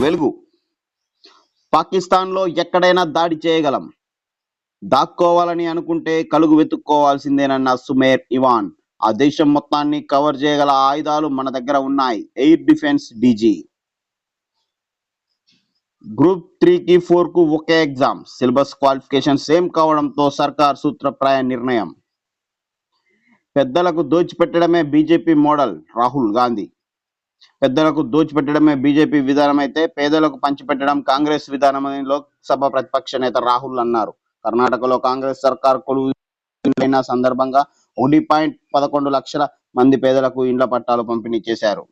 వెలుగు. పాకిస్తాన్లో ఎక్కడైనా దాడి చేయగలం, దాక్కోవాలని అనుకుంటే కలుగు వెతుక్కోవాల్సిందేనన్న సుమేర్ ఇవాన్. ఆ దేశం మొత్తాన్ని కవర్ చేయగల ఆయుధాలు మన దగ్గర ఉన్నాయి. Air defence DG. గ్రూప్ 3కి 4కు ఒకే ఎగ్జామ్, సిలబస్ క్వాలిఫికేషన్ సేమ్ కావడంతో సర్కార్ సూత్రప్రాయ నిర్ణయం. పెద్దలకు దోచిపెట్టడమే బీజేపీ మోడల్, రాహుల్ గాంధీ. పెద్దలకు దోచిపెట్టడమే బీజేపీ విధానం అయితే పేదలకు పంచిపెట్టడం కాంగ్రెస్ విధానమని లోక్సభ ప్రతిపక్ష నేత రాహుల్ అన్నారు. కర్ణాటకలో కాంగ్రెస్ సర్కార్ కొలువైన సందర్భంగా 1.11 లక్షల మంది పేదలకు ఇండ్ల పట్టాలు పంపిణీ చేశారు.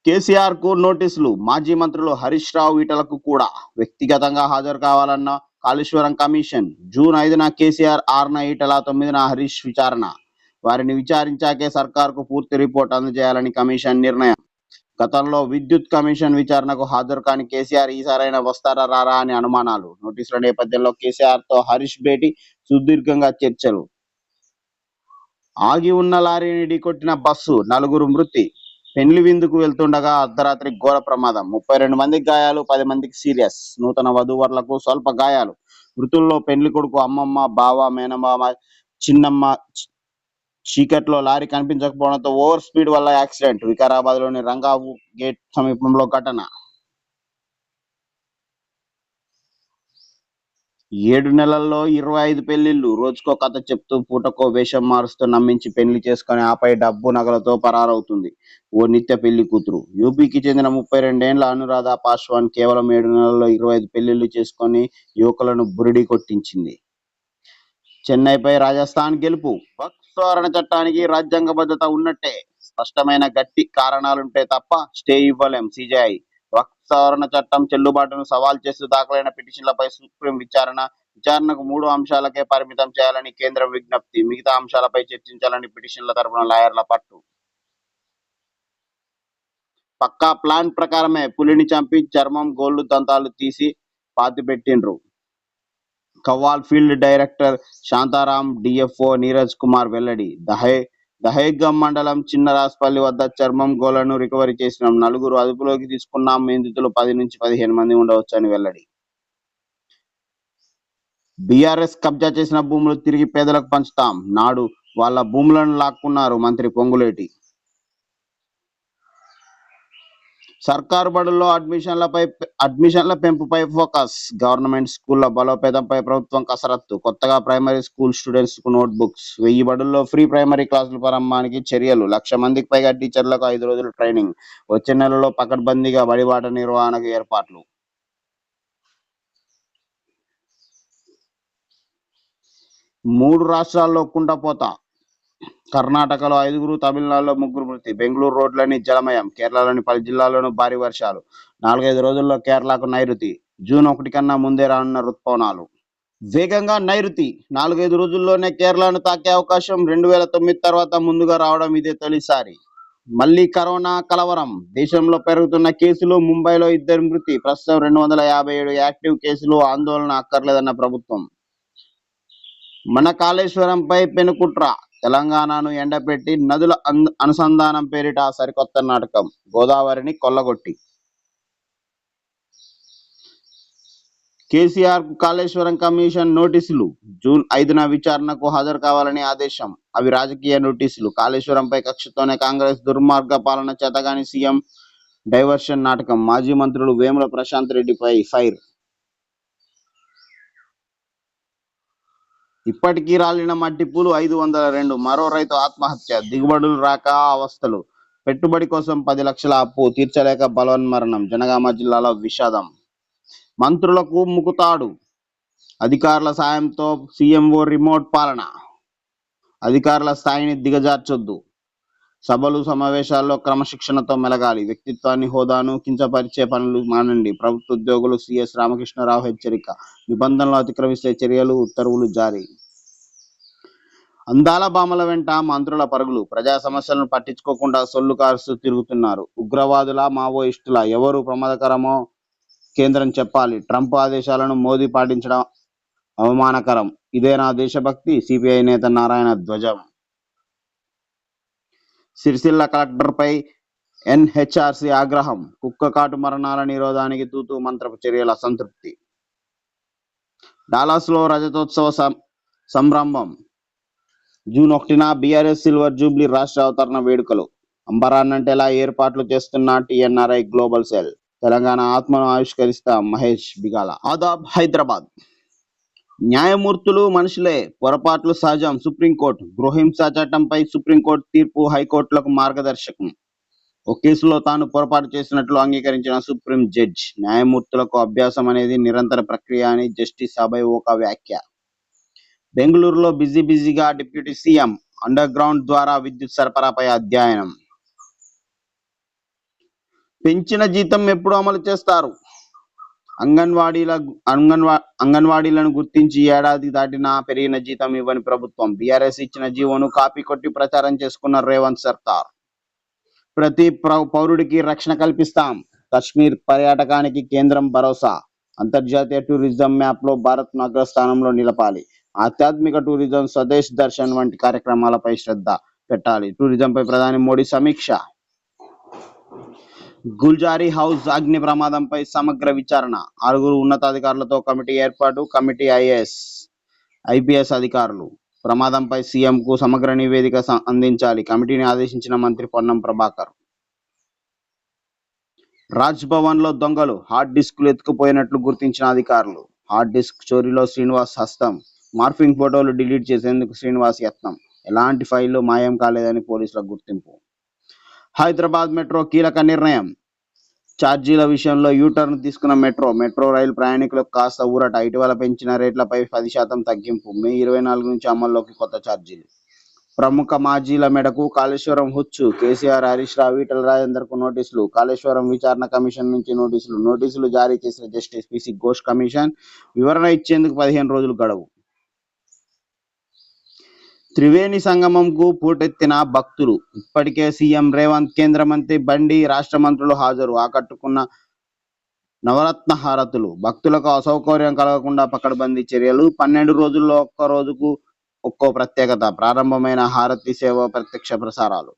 కేసీఆర్ కు నోటీసులు. మాజీ మంత్రులు హరీష్ రావు, ఈటలకు కూడా వ్యక్తిగతంగా హాజరు కావాలన్న కాళేశ్వరం కమిషన్. జూన్ 5న కేసీఆర్, 6న ఈటల, 9న హరీష్ విచారణ. వారిని విచారించాకే సర్కార్కు పూర్తి రిపోర్ట్ అందజేయాలని కమిషన్ నిర్ణయం. గతంలో విద్యుత్ కమిషన్ విచారణకు హాజరు కాని కేసీఆర్ ఈసారైనా వస్తారా రారా అని అనుమానాలు. నోటీసుల నేపథ్యంలో కేసీఆర్ తో హరీష్ భేటీ, సుదీర్ఘంగా చర్చలు. ఆగి ఉన్న లారీని ఢీకొట్టిన బస్సు, 4 మృతి. పెండ్లి విందుకు వెళ్తుండగా అర్ధరాత్రి ఘోర ప్రమాదం, 32 మందికి గాయాలు, 10 మందికి సీరియస్. నూతన వధూవరులకు స్వల్ప గాయాలు. మృతుల్లో పెండ్లి కొడుకు, అమ్మమ్మ, బావ, మేనమామ, చిన్నమ్మ. చీకట్లో లారీ కనిపించకపోవడంతో ఓవర్ స్పీడ్ వల్ల యాక్సిడెంట్. వికారాబాద్ లోని రంగావు గేట్ సమీపంలో ఘటన. 7 నెలల్లో 25 పెళ్లిళ్లు. రోజుకో కథ చెప్తూ పూటకో వేషం మారుస్తూ నమ్మించి పెళ్లి చేసుకుని ఆపై డబ్బు నగలతో పరారవుతుంది ఓ నిత్య పెళ్లి కూతురు. యూపీకి చెందిన 32 ఏళ్ల అనురాధ పాశ్వాన్ కేవలం 7 నెలల్లో 25 పెళ్లిళ్లు చేసుకొని యువకులను బురిడి కొట్టించింది. చెన్నైపై రాజస్థాన్ గెలుపు. వక్ఫ్ సవరణ చట్టానికి రాజ్యాంగబద్ధత ఉన్నట్టే, స్పష్టమైన గట్టి కారణాలుంటే తప్ప స్టే ఇవ్వలేం సీజేఐ. వక్ఫ్ సవరణ చట్టం చెల్లుబాటును సవాల్ చేస్తూ దాఖలైన పిటిషన్లపై సుప్రీం విచారణకు 3 అంశాలకే పరిమితం చేయాలని కేంద్రం విజ్ఞప్తి. మిగతా అంశాలపై చర్చించాలని పిటిషన్ల తరపున లాయర్ల పట్టు. పక్కా ప్లాన్ ప్రకారమే పులిని చంపి చర్మం, గోళ్లు, దంతాలు తీసి పాతిపెట్టిండ్రు. Kawal field director Shantaram, DFO Neeraj Kumar వెల్లడి. దహేగం మండలం చిన్నరాస్పల్లి వద్ద చర్మం, గోళ్లను రికవరీ చేసినాం. 4 అదుపులోకి తీసుకున్నాం. నిందితులు 10 నుంచి 15 మంది ఉండవచ్చని వెల్లడి. బీఆర్ఎస్ కబ్జా చేసిన భూములు తిరిగి పేదలకు పంచుతాం. నాడు వాళ్ళ భూములను లాక్కున్నారు మంత్రి పొంగులేటి. సర్కారు బడుల్లో అడ్మిషన్ల పెంపుపై ఫోకస్. గవర్నమెంట్ స్కూళ్ల బలోపేతంపై ప్రభుత్వం కసరత్తు. కొత్తగా ప్రైమరీ స్కూల్ స్టూడెంట్స్ కు నోట్ బుక్స్. 1000 బడుల్లో ఫ్రీ ప్రైమరీ క్లాసుల ప్రారంభానికి చర్యలు. 1,00,000 మందికి పైగా టీచర్లకు 5 రోజుల ట్రైనింగ్. వచ్చే నెలలో పకడ్బందీగా బడిబాట నిర్వహణకు ఏర్పాట్లు. 3 రాష్ట్రాల్లో కుండపోత. కర్ణాటకలో 5, తమిళనాడులో 3 మృతి. బెంగళూరు రోడ్లని జలమయం. కేరళలోని పలు జిల్లాల్లోనూ భారీ వర్షాలు. 4-5 రోజుల్లో కేరళకు నైరుతి. జూన్ 1 కన్నా ముందే రానున్న రుతుపవనాలు. వేగంగా నైరుతి 4-5 రోజుల్లోనే కేరళను తాకే అవకాశం. 2009 తర్వాత ముందుగా రావడం ఇదే తొలిసారి. మళ్లీ కరోనా కలవరం. దేశంలో పెరుగుతున్న కేసులు. ముంబైలో 2 మృతి. ప్రస్తుతం 257 యాక్టివ్ కేసులు. ఆందోళన అక్కర్లేదన్న ప్రభుత్వం. మన కాళేశ్వరంపై పెనుకుట్ర. తెలంగాణను ఎండపెట్టి నదుల అనుసంధానం పేరిట సరికొత్త నాటకం. గోదావరిని కొల్లగొట్టి. కేసీఆర్ కు కాళేశ్వరం కమిషన్ నోటీసులు. జూన్ 5న విచారణకు హాజరు కావాలని ఆదేశం. అవి రాజకీయ నోటీసులు. కాళేశ్వరంపై కక్షతోనే కాంగ్రెస్ దుర్మార్గ పాలన, చేతగాని సీఎం డైవర్షన్ నాటకం. మాజీ మంత్రులు వేముల ప్రశాంత్ రెడ్డిపై ఫైర్. ఇప్పటికీ రాలిన మట్టిపూలు 502. మరో రైతు ఆత్మహత్య. దిగుబడులు రాక అవస్థలు. పెట్టుబడి కోసం 10 లక్షల అప్పు తీర్చలేక బలవన్మరణం. జనగామ జిల్లాలో విషాదం. మంత్రులకు ముకుతాడు. అధికారుల సాయంతో సీఎంఓ రిమోట్ పాలన. అధికారుల స్థాయిని దిగజార్చొద్దు. సభలు సమావేశాల్లో క్రమశిక్షణతో మెలగాలి. వ్యక్తిత్వాన్ని, హోదాను కించపరిచే పనులు మానండి. ప్రభుత్వ ఉద్యోగులు సిఎస్ రామకృష్ణరావు హెచ్చరిక. నిబంధనలు అతిక్రమిస్తే చర్యలు. ఉత్తర్వులు జారీ. అందాల భామల వెంట మంత్రుల పరుగులు. ప్రజా సమస్యలను పట్టించుకోకుండా సొల్లు కారుస్తూ తిరుగుతున్నారు. ఉగ్రవాదుల, మావోయిస్టుల, ఎవరు ప్రమాదకరమో కేంద్రం చెప్పాలి. ట్రంప్ ఆదేశాలను మోదీ పాటించడం అవమానకరం. ఇదేనా దేశభక్తి? సిపిఐ నేత నారాయణ ధ్వజం. సిరిసిల్ల కలెక్టర్పై ఎన్హెచ్ఆర్సీ ఆగ్రహం, కుక్క కాటు మరణాల నిరోధానికి తూతూ మంత్రపు చర్యల సంతృప్తి. డాలాస్లో రజతోత్సవ సంరంభం. జూన్ 1న బీఆర్ఎస్ సిల్వర్ జూబ్లీ రాష్ట్ర అవతరణ వేడుకలు. అంబరాన్నంటేలా ఏర్పాట్లు చేస్తున్న టీఎన్ఆర్ఐ గ్లోబల్ సెల్. తెలంగాణ ఆత్మను ఆవిష్కరిస్తాం మహేష్ బిగాల. ఆదాబ్ హైదరాబాద్. న్యాయమూర్తులు మనుషులే, పొరపాట్లు సహజం. సుప్రీంకోర్టు. గృహహింస చట్టంపై సుప్రీంకోర్టు తీర్పు హైకోర్టులకు మార్గదర్శకం. ఒక కేసులో తాను పొరపాటు చేసినట్లు అంగీకరించిన సుప్రీం జడ్జ్. న్యాయమూర్తులకు అభ్యాసం అనేది నిరంతర ప్రక్రియ అని జస్టిస్ అభయ్ ఓకా వ్యాఖ్య. బెంగళూరులో బిజీగా డిప్యూటీ సీఎం. అండర్ గ్రౌండ్ ద్వారా విద్యుత్ సరఫరాపై అధ్యయనం. పెంచిన జీతం ఎప్పుడు అమలు చేస్తారు? అంగన్వాడీలను గుర్తించి ఏడాది దాటినా పెరిగిన జీతం ఇవ్వని ప్రభుత్వం. బీఆర్ఎస్ ఇచ్చిన జీవోను కాపీ కొట్టి ప్రచారం చేసుకున్న రేవంత్ సర్కార్. ప్రతి పౌరుడికి రక్షణ కల్పిస్తాం. కశ్మీర్ పర్యాటకానికి కేంద్రం భరోసా. అంతర్జాతీయ టూరిజం మ్యాప్లో భారత్ను అగ్రస్థానంలో నిలపాలి. ఆధ్యాత్మిక టూరిజం, స్వదేశ్ దర్శన్ వంటి కార్యక్రమాలపై శ్రద్ధ పెట్టాలి. టూరిజంపై ప్రధాని మోడీ సమీక్ష. గుల్జారీ హౌస్ అగ్ని ప్రమాదంపై సమగ్ర విచారణ. 6 ఉన్నతాధికారులతో కమిటీ ఏర్పాటు. కమిటీ ఐపీఎస్ అధికారులు. ప్రమాదంపై సీఎంకు సమగ్ర నివేదిక అందించాలి. కమిటీని ఆదేశించిన మంత్రి పొన్నం ప్రభాకర్. రాజ్ భవన్ లో దొంగలు. హార్డ్ డిస్కులు ఎత్తుకుపోయినట్లు గుర్తించిన అధికారులు. హార్డ్ డిస్క్ చోరీలో శ్రీనివాస్ హస్తం. మార్ఫింగ్ ఫోటోలు డిలీట్ చేసేందుకు శ్రీనివాస్ యత్నం. ఎలాంటి ఫైళ్లు మాయం కాలేదని పోలీసుల గుర్తింపు. హైదరాబాద్ మెట్రో కీలక నిర్ణయం. ఛార్జీల విషయంలో యూటర్న్ తీసుకున్న మెట్రో రైలు ప్రయాణికులకు కాస్త ఊరట. ఇటీవల పెంచిన రేట్లపై 10% తగ్గింపు. మే 24 నుంచి అమల్లోకి కొత్త ఛార్జీలు. ప్రముఖ మాజీల మెడకు కాళేశ్వరం హుచ్చు. కేసీఆర్, హరీష్ రావు, ఈటెల రాజేందర్కు నోటీసులు. కాళేశ్వరం విచారణ కమిషన్ నుంచి నోటీసులు జారీ చేసిన జస్టిస్ పిసి ఘోష్ కమిషన్. వివరణ ఇచ్చేందుకు 15 రోజులు గడువు. త్రివేణి సంగమంకు పోటెత్తిన భక్తులు. ఇప్పటికే సీఎం రేవంత్, కేంద్ర మంత్రి బండి, రాష్ట్ర మంత్రులు హాజరు. ఆకట్టుకున్న నవరత్న హారతులు. భక్తులకు అసౌకర్యం కలగకుండా పకడ్బందీ చర్యలు. 12 రోజుల్లో ఒక్క రోజుకు ఒక్కో ప్రత్యేకత. ప్రారంభమైన హారతి సేవ ప్రత్యక్ష ప్రసారాలు.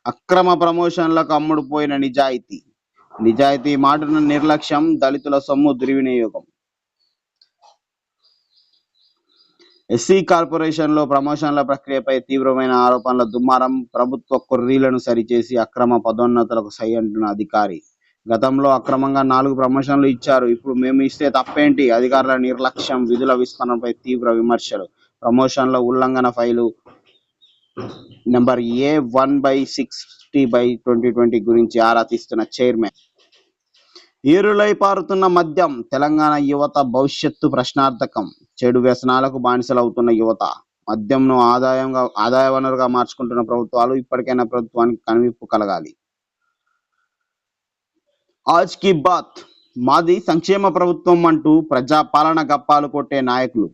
అక్రమ ప్రమోషన్లకు అమ్ముడుపోయిన నిజాయితీ మాటున నిర్లక్ష్యం. దళితుల సొమ్ము దుర్వినియోగం. ఎస్సీ కార్పొరేషన్లో ప్రమోషన్ల ప్రక్రియపై తీవ్రమైన ఆరోపణల దుమారం. ప్రభుత్వ కొర్రీలను సరిచేసి అక్రమ పదోన్నతులకు సై అంటున్న అధికారి. గతంలో అక్రమంగా 4 ప్రమోషన్లు ఇచ్చారు. ఇప్పుడు మేము ఇస్తే తప్పేంటి? అధికారుల నిర్లక్ష్యం. విధుల విస్తరణపై తీవ్ర విమర్శలు. ప్రమోషన్ల ఉల్లంఘన ఫైలు నెంబర్ A1/60/2020 గురించి ఆరా తీస్తున్న చైర్మన్. ఏరులై పారుతున్న మద్యం. తెలంగాణ యువత భవిష్యత్తు ప్రశ్నార్థకం. చెడు వ్యసనాలకు బానిసలవుతున్న యువత. మద్యంను ఆదాయ వనరుగా మార్చుకుంటున్న ప్రభుత్వాలు. ఇప్పటికైనా ప్రభుత్వానికి కనువిప్పు కలగాలి. ఆజ్ కీ బాత్. మాది సంక్షేమ ప్రభుత్వం అంటూ ప్రజా పాలన గప్పాలు కొట్టే నాయకులు.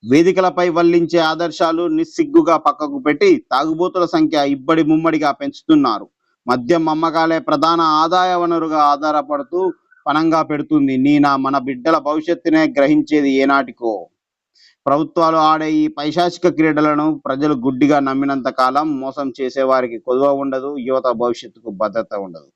వేదికలపై వల్లించే ఆదర్శాలు నిస్సిగ్గుగా పక్కకు పెట్టి తాగుబోతుల సంఖ్య ఇబ్బడి ముమ్మడిగా పెంచుతున్నారు. మద్యం అమ్మకాలే ప్రధాన ఆదాయ వనరుగా ఆధారపడుతూ పణంగా పెడుతుంది. మన బిడ్డల భవిష్యత్తునే గ్రహించేది ఏనాటికో. ప్రభుత్వాలు ఆడే ఈ పైశాచిక క్రీడలను ప్రజలు గుడ్డిగా నమ్మినంత కాలం మోసం చేసేవారికి కొదువ ఉండదు. యువత భవిష్యత్తుకు భద్రత ఉండదు.